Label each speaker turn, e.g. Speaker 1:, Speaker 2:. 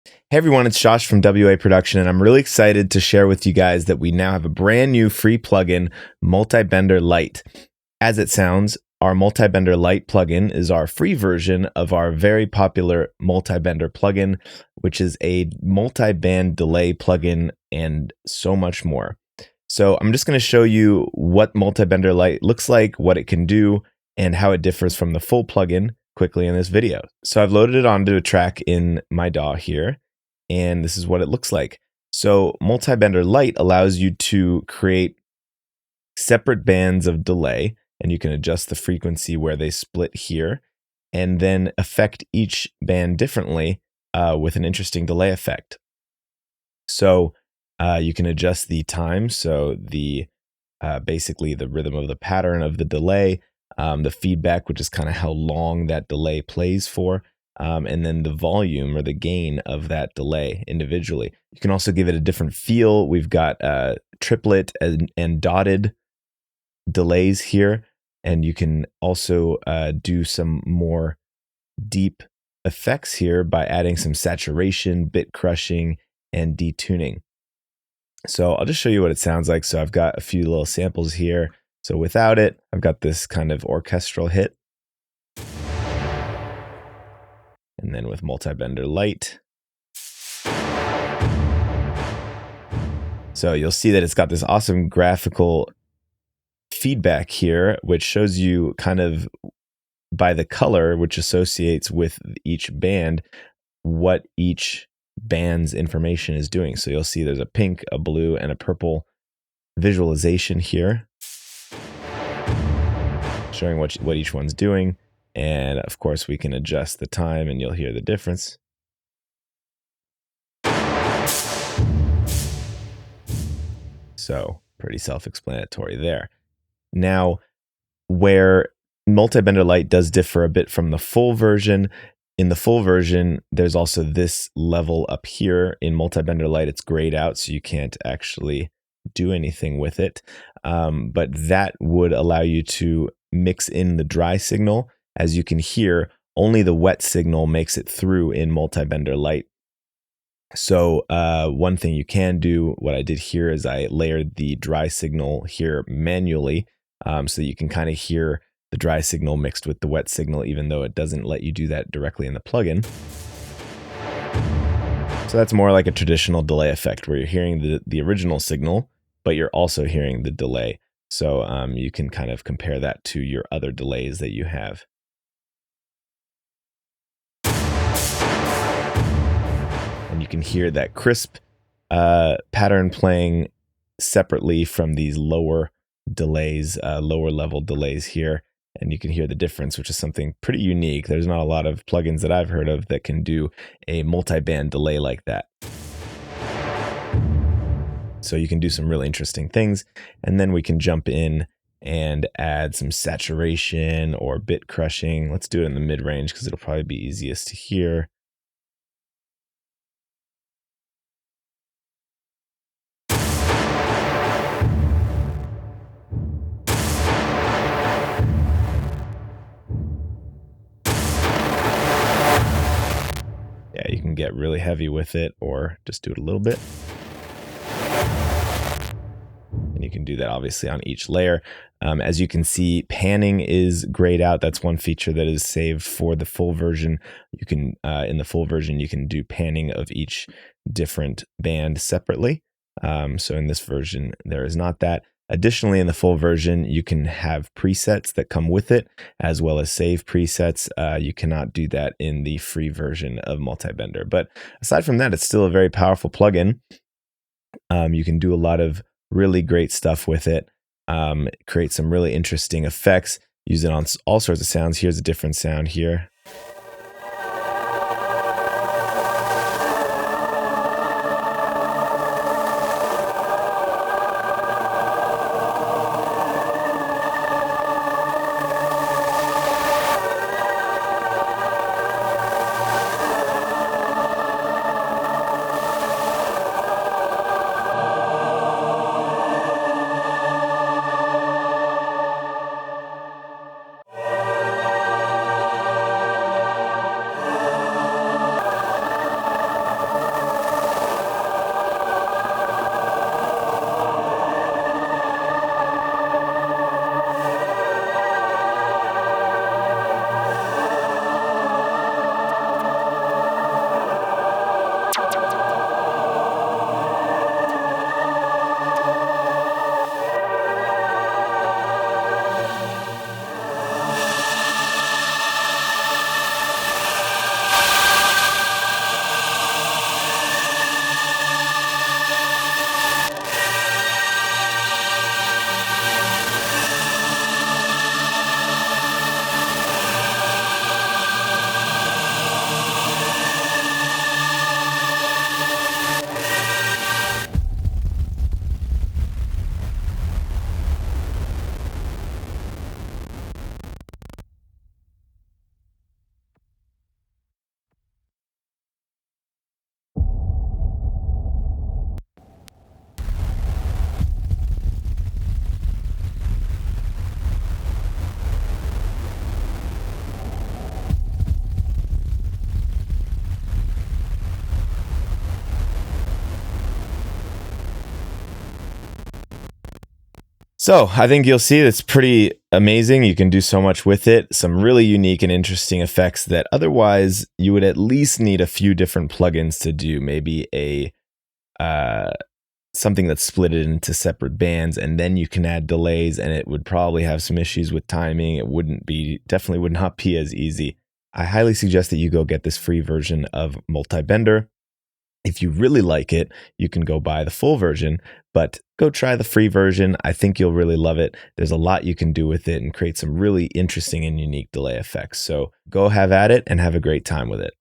Speaker 1: Hey everyone, it's Josh from WA Production, and I'm really excited to share with you guys that we now have a brand new free plugin, MultiBender Lite. As it sounds, our MultiBender Lite plugin is our free version of our very popular MultiBender plugin, which is a multi-band delay plugin and so much more. So I'm just going to show you what MultiBender Lite looks like, what it can do, and how it differs from the full plugin quickly in this video. So I've loaded it onto a track in my DAW here, and this is what it looks like. So MultiBender Lite allows you to create separate bands of delay, and you can adjust the frequency where they split here, and then affect each band differently with an interesting delay effect. So you can adjust the time, so the basically the rhythm of the pattern of the delay, the feedback, which is kind of how long that delay plays for, and then the volume or the gain of that delay individually. You can also give it a different feel. We've got triplet and dotted delays here, and you can also do some more deep effects here by adding some saturation, bit crushing, and detuning. So I'll just show you what it sounds like. So I've got a few little samples here. So without it, I've got this kind of orchestral hit. And then with MultiBender Lite. So you'll see that it's got this awesome graphical feedback here, which shows you kind of by the color, which associates with each band, what each band's information is doing. So you'll see there's a pink, a blue, and a purple visualization here showing what each one's doing. And of course we can adjust the time and you'll hear the difference. So pretty self-explanatory there. Now, where MultiBender Lite does differ a bit from the full version, in the full version, there's also this level up here. In MultiBender Lite, it's grayed out, so you can't actually do anything with it. But that would allow you to mix in the dry signal. As you can hear, only the wet signal makes it through in MultiBender Lite. So one thing you can do, what I did here is I layered the dry signal here manually, so that you can kind of hear the dry signal mixed with the wet signal, even though it doesn't let you do that directly in the plugin. So that's more like a traditional delay effect where you're hearing the original signal, but you're also hearing the delay. So you can kind of compare that to your other delays that you have. And you can hear that crisp pattern playing separately from these lower delays, lower level delays here. And you can hear the difference, which is something pretty unique. There's not a lot of plugins that I've heard of that can do a multi-band delay like that. So you can do some really interesting things. And then we can jump in and add some saturation or bit crushing. Let's do it in the mid-range because it'll probably be easiest to hear. Yeah, you can get really heavy with it or just do it a little bit. And you can do that obviously on each layer. As you can see, panning is grayed out. That's one feature that is saved for the full version. You can, in the full version, you can do panning of each different band separately. So in this version, there is not that. Additionally, in the full version, you can have presets that come with it, as well as save presets. You cannot do that in the free version of MultiBender. But aside from that, it's still a very powerful plugin. You can do a lot of really great stuff with it, create some really interesting effects, use it on all sorts of sounds. Here's a different sound here. So I think you'll see it's pretty amazing. You can do so much with it. Some really unique and interesting effects that otherwise you would at least need a few different plugins to do. Maybe a something that's split it into separate bands, and then you can add delays, and it would probably have some issues with timing. It definitely would not be as easy. I highly suggest that you go get this free version of MultiBender. If you really like it, you can go buy the full version, but go try the free version. I think you'll really love it. There's a lot you can do with it and create some really interesting and unique delay effects. So go have at it and have a great time with it.